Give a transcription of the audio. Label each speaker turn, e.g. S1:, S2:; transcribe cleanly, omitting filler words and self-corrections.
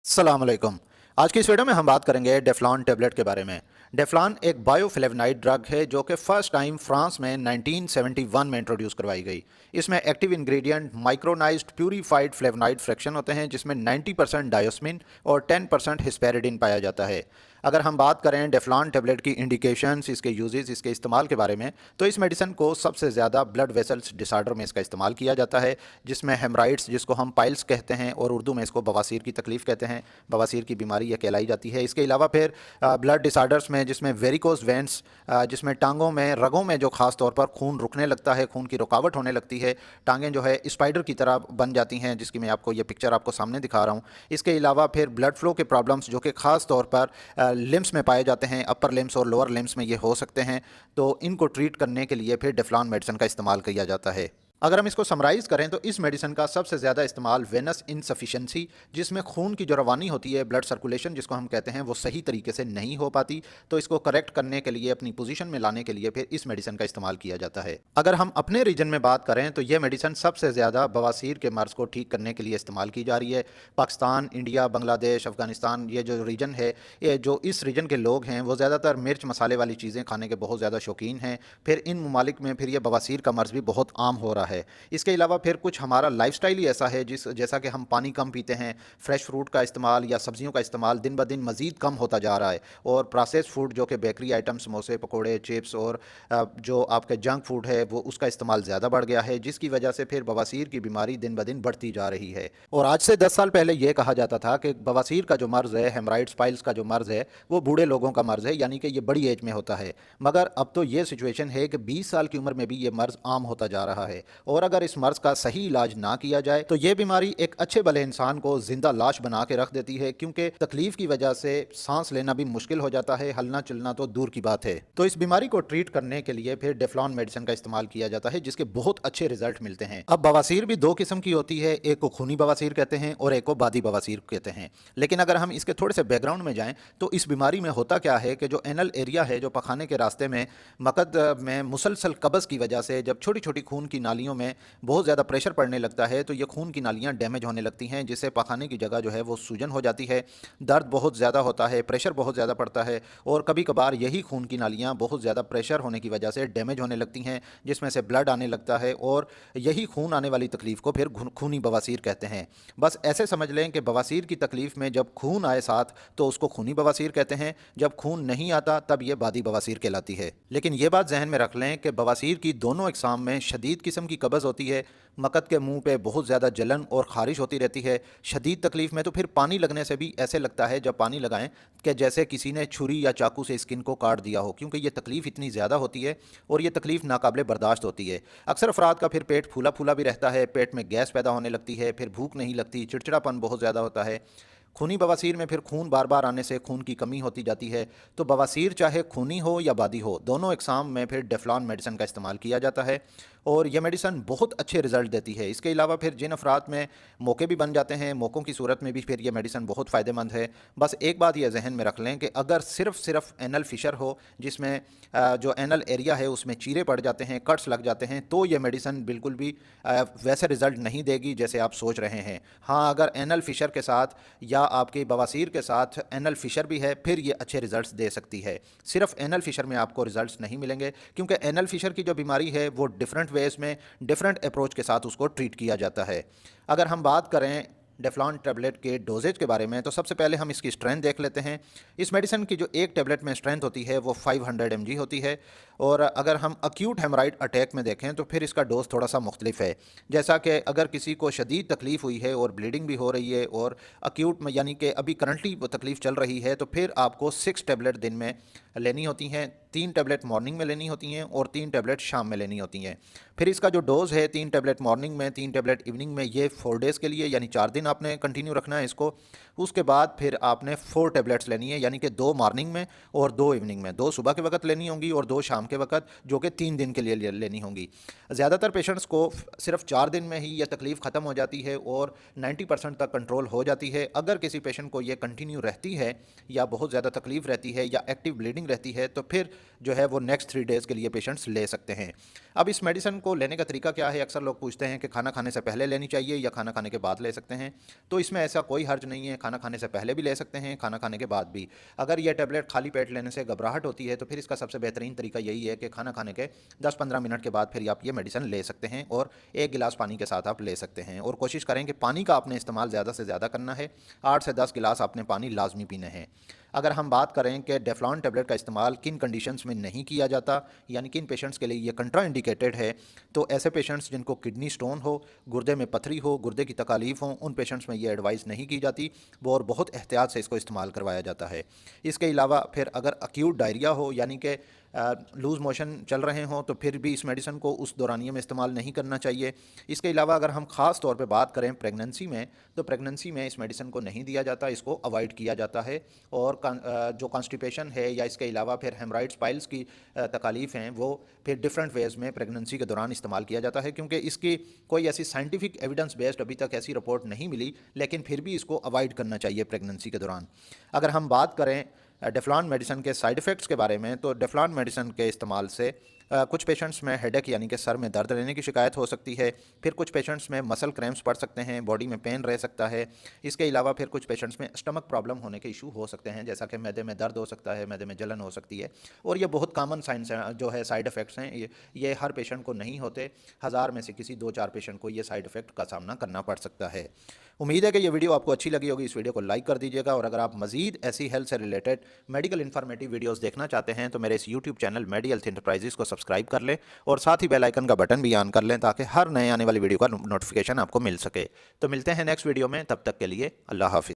S1: अस्सलाम वालेकुम। आज की इस वीडियो में हम बात करेंगे डेफ्लॉन टेबलेट के बारे में। डेफ्लॉन एक बायोफ्लेवोनाइड ड्रग है जो कि फर्स्ट टाइम फ्रांस में 1971 में इंट्रोड्यूस करवाई गई। इसमें active ingredient micronised purified flavonoid fraction होते हैं जिसमें 90% डायोस्मिन और 10% हिस्पेरिडिन पाया जाता है। अगर हम बात करें डेफ्लॉन टेबलेट की इंडिकेशंस, इसके यूजेस, इसके इस्तेमाल के बारे में, तो इस मेडिसिन को सबसे ज़्यादा ब्लड वेसल्स डिसऑर्डर में इसका इस्तेमाल किया जाता है, जिसमें हेमराइड्स, जिसको हम पाइल्स कहते हैं और उर्दू में इसको बवासीर की तकलीफ़ कहते हैं, बवासीर की बीमारी यह कहलाई जाती है। इसके अलावा फिर ब्लड डिसऑर्डर्स में जिसमें वेरिकोस वेंस, जिसमें टांगों में, रगों में जो खास तौर पर खून रुकने लगता है, खून की रुकावट होने लगती है, टांगें जो है स्पाइडर की तरह बन जाती हैं, जिसकी मैं आपको ये पिक्चर आपको सामने दिखा रहा हूँ। इसके अलावा फिर ब्लड फ्लो के प्रॉब्लम्स जो कि खास तौर पर लिम्स में पाए जाते हैं, अपर लिम्स और लोअर लिम्स में ये हो सकते हैं, तो इनको ट्रीट करने के लिए फिर डेफ्लॉन मेडिसिन का इस्तेमाल किया जाता है। अगर हम इसको समराइज़ करें तो इस मेडिसिन का सबसे ज़्यादा इस्तेमाल वेनस इनसफिशेंसी, जिसमें खून की जो रवानी होती है, ब्लड सर्कुलेशन जिसको हम कहते हैं, वो सही तरीके से नहीं हो पाती, तो इसको करेक्ट करने के लिए, अपनी पोजीशन में लाने के लिए फिर इस मेडिसिन का इस्तेमाल किया जाता है। अगर हम अपने रीजन में बात करें तो यह मेडिसिन सबसे ज़्यादा बवासीर के मर्ज़ को ठीक करने के लिए इस्तेमाल की जा रही है। पाकिस्तान, इंडिया, बांग्लादेश, अफगानिस्तान, ये जो रीजन है, ये जो इस रीजन के लोग हैं वो ज़्यादातर मिर्च मसाले वाली चीज़ें खाने के बहुत ज़्यादा शौकीन हैं। फिर इन ममालिक में फिर यह बवासीर का मर्ज़ भी बहुत आम हो रहा है। इसके अलावा फिर कुछ हमारा लाइफस्टाइल ही ऐसा है जैसा कि हम पानी कम पीते हैं, फ्रेश फ्रूट का इस्तेमाल या सब्जियों का इस्तेमाल दिन ब दिन मज़ीद कम होता जा रहा है, और प्रोसेस फूड जो कि बेकरी आइटम, समोसे, पकोड़े, चिप्स और जो आपके जंक फूड है वो उसका इस्तेमाल ज़्यादा बढ़ गया है, जिसकी वजह से फिर बवासीर की बीमारी दिन ब दिन बढ़ती जा रही है। और आज से 10 साल पहले ये कहा जाता था कि बवासीर का जो मर्ज़ है, हेमराइड्स पाइल्स का जो मर्ज़ है, वो बूढ़े लोगों का मर्ज़ है, यानी कि ये बड़ी एज में होता है। मगर अब तो ये सिचुएशन है कि 20 साल की उम्र में भी ये मर्ज़ आम होता जा रहा है, और अगर इस मर्ज़ का सही इलाज ना किया जाए तो ये बीमारी एक अच्छे भले इंसान को जिंदा लाश बना के रख देती है, क्योंकि तकलीफ की वजह से सांस लेना भी मुश्किल हो जाता है, हलना चलना तो दूर की बात है। तो इस बीमारी को ट्रीट करने के लिए फिर डेफ्लॉन मेडिसिन का इस्तेमाल किया जाता है, जिसके बहुत अच्छे रिजल्ट मिलते हैं। अब बवासीर भी दो किस्म की होती है, एक को खूनी बवासीर कहते हैं और एक को बादी बवासीर कहते हैं। लेकिन अगर हम इसके थोड़े से बैकग्राउंड में जाएं तो इस बीमारी में होता क्या है कि जो एनल एरिया है, जो पखाने के रास्ते में मकद में मुसलसल कब्ज़ की वजह से जब छोटी छोटी खून की नालियों में बहुत ज़्यादा प्रेशर पड़ने लगता है तो ये खून की नालियाँ डैमेज होने लगती हैं, जिससे पखाने की जगह जो है वो सूजन हो जाती है, दर्द बहुत ज़्यादा होता है, प्रेशर बहुत ज़्यादा पड़ता है, और कभी कभार यही खून की नालियाँ बहुत ज़्यादा प्रेशर होने की वजह से डैमेज होने लगती हैं, जिसमें से ब्लड आने लगता है, और यही खून आने वाली तकलीफ़ को फिर खूनी बवासीर कहते हैं। बस ऐसे समझ लें कि बवासीर की तकलीफ़ में जब खून आए साथ तो उसको खूनी बवासीर कहते हैं, जब खून नहीं आता तब ये बादी बवासीर कहलाती है। लेकिन ये बात जहन में रख लें कि बवासीर की दोनों अक़साम में शदीद किस्म की कब्ज़ होती है, मकद के मुंह पे बहुत ज़्यादा जलन और ख़ारिश होती रहती है। शदीद तकलीफ़ में तो फिर पानी लगने से भी ऐसे लगता है जब पानी लगाएं कि जैसे किसी ने छुरी या चाकू से स्किन को काट दिया हो, क्योंकि ये तकलीफ़ इतनी ज़्यादा होती है और ये तकलीफ़ नाकाबिले बर्दाश्त होती है। अक्सर अफराद का फिर पेट फूला फूला भी रहता है, पेट में गैस पैदा होने लगती है, फिर भूख नहीं लगती, चिड़चिड़ापन बहुत ज़्यादा होता है। खूनी बवासीर में फिर खून बार बार आने से खून की कमी होती जाती है। तो बवासीर चाहे खूनी हो या बादी हो, दोनों अक़साम में फिर डेफ्लॉन मेडिसिन का इस्तेमाल किया जाता है, और यह मेडिसिन बहुत अच्छे रिजल्ट देती है। इसके अलावा फिर जिन अफराद में मौके भी बन जाते हैं, मौक़ों की सूरत में भी फिर यह मेडिसिन बहुत फ़ायदेमंद है। बस एक बात यह जहन में रख लें कि अगर सिर्फ एनल फिशर हो, जिसमें जो एनल एरिया है उसमें चीरे पड़ जाते हैं, कट्स लग जाते हैं, तो ये मेडिसिन बिल्कुल भी वैसे रिज़ल्ट नहीं देगी जैसे आप सोच रहे हैं। हाँ, अगर एनल फिशर के साथ या आपकी बवासीर के साथ एनल फिशर भी है, फिर ये अच्छे रिजल्ट्स दे सकती है। सिर्फ एनल फिशर में आपको रिजल्ट्स नहीं मिलेंगे, क्योंकि एनल फिशर की जो बीमारी है वो डिफरेंट वेज में, डिफरेंट अप्रोच के साथ उसको ट्रीट किया जाता है। अगर हम बात करें डेफ्लॉन टैबलेट के डोजेज के बारे में, तो सबसे पहले हम इसकी स्ट्रेंथ देख लेते हैं। इस मेडिसिन की जो एक टैबलेट में स्ट्रेंथ होती है वो 500 mg होती है, और अगर हम अक्यूट हेमराइड अटैक में देखें तो फिर इसका डोज थोड़ा सा मुख्तलिफ है। जैसा कि अगर किसी को शदीद तकलीफ़ हुई है और ब्लीडिंग भी हो रही है और अक्यूट में, यानी कि अभी करंटली वो तकलीफ़ चल रही है, तो फिर आपको 6 टैबलेट दिन में लेनी होती हैं। 3 टैबलेट मॉर्निंग में लेनी होती हैं और 3 टैबलेट शाम में लेनी होती हैं। फिर इसका जो डोज़ है, 3 टैबलेट मॉर्निंग में, 3 टैबलेट इवनिंग में, ये 4 डेज़ के लिए, यानी 4 दिन आपने कंटिन्यू रखना है इसको। उसके बाद फिर आपने 4 टैबलेट्स लेनी है, यानी कि 2 मॉर्निंग में और 2 इवनिंग में, 2 सुबह के वक्त लेनी होंगी और 2 शाम के वक्त, जो कि 3 दिन के लिए लेनी होंगी। ज़्यादातर पेशेंट्स को सिर्फ 4 दिन में ही यह तकलीफ़ ख़त्म हो जाती है और 90% तक कंट्रोल हो जाती है। अगर किसी पेशेंट को ये कंटिन्यू रहती है या बहुत ज़्यादा तकलीफ़ रहती है या एक्टिव ब्लीडिंग रहती है, तो फिर जो है वो नेक्स्ट 3 डेज़ के लिए पेशेंट्स ले सकते हैं। अब इस मेडिसिन को लेने का तरीका क्या है? अक्सर लोग पूछते हैं कि खाना खाने से पहले लेनी चाहिए या खाना खाने के बाद ले सकते हैं। तो इसमें ऐसा कोई हर्ज नहीं है, खाना खाने से पहले भी ले सकते हैं, खाना खाने के बाद भी। अगर ये टैबलेट खाली पेट लेने से घबराहट होती है तो फिर इसका सबसे बेहतरीन तरीका यही है कि खाना खाने के 10-15 मिनट के बाद फिर आप ये मेडिसिन ले सकते हैं और 1 गिलास पानी के साथ आप ले सकते हैं। और कोशिश करें कि पानी का आपने इस्तेमाल ज़्यादा से ज़्यादा करना है, 8 से 10 गिलास आपने पानी लाजमी पीने हैं। अगर हम बात करें कि डेफ्लॉन टैबलेट का इस्तेमाल किन कंडीशंस में नहीं किया जाता, यानी किन पेशेंट्स के लिए ये कंट्राइंडिकेटेड है, तो ऐसे पेशेंट्स जिनको किडनी स्टोन हो, गुर्दे में पथरी हो, गुर्दे की तकालीफ हो, उन पेशेंट्स में ये एडवाइस नहीं की जाती वो, और बहुत एहतियात से इसको इस्तेमाल करवाया जाता है। इसके अलावा फिर अगर अक्यूट डायरिया हो, यानी कि लूज़ मोशन चल रहे हों, तो फिर भी इस मेडिसिन को उस दौरानिए में इस्तेमाल नहीं करना चाहिए। इसके अलावा अगर हम ख़ास तौर पे बात करें प्रेगनेंसी में, तो प्रेगनेंसी में इस मेडिसिन को नहीं दिया जाता, इसको अवॉइड किया जाता है। और जो कॉन्स्टिपेशन है या इसके अलावा फिर हेमराइड्स पाइल्स की तकालीफ हैं, वो फिर डिफरेंट वेज़ में प्रेगनेंसी के दौरान इस्तेमाल किया जाता है, क्योंकि इसकी कोई ऐसी साइंटिफिक एविडेंस बेस्ड अभी तक ऐसी रिपोर्ट नहीं मिली, लेकिन फिर भी इसको अवॉइड करना चाहिए प्रेगनेंसी के दौरान। अगर हम बात करें डेफ्लॉन मेडिसिन के साइड इफ़ेक्ट्स के बारे में, तो डेफ्लॉन मेडिसिन के इस्तेमाल से कुछ पेशेंट्स में हेडेक यानी कि सर में दर्द रहने की शिकायत हो सकती है। फिर कुछ पेशेंट्स में मसल क्रैम्प्स पड़ सकते हैं, बॉडी में पेन रह सकता है। इसके अलावा फिर कुछ पेशेंट्स में स्टमक प्रॉब्लम होने के इशू हो सकते हैं, जैसा कि मैदे में दर्द हो सकता है, मैदे में जलन हो सकती है। और ये बहुत कॉमन साइंस हैं, जो है साइड इफ़ेक्ट्स हैं, ये हर पेशेंट को नहीं होते। 1000 में से किसी 2-4 पेशेंट को ये साइड इफ़ेक्ट का सामना करना पड़ सकता है। उम्मीद है कि ये वीडियो आपको अच्छी लगी होगी। इस वीडियो को लाइक कर दीजिएगा, और अगर आप मज़ीद ऐसी हेल्थ से रिलेटेड मेडिकल इन्फॉर्मेटिव वीडियोस देखना चाहते हैं तो मेरे इस यूट्यूब चैनल मेडी हेल्थ इंटरप्राइजेज़ को सब्सक्राइब कर लें, और साथ ही बेल आइकन का बटन भी ऑन कर लें, ताकि हर नए आने वाली वीडियो का नोटिफिकेशन आपको मिल सके। तो मिलते हैं नेक्स्ट वीडियो में, तब तक के लिए अल्लाह हाफिज़।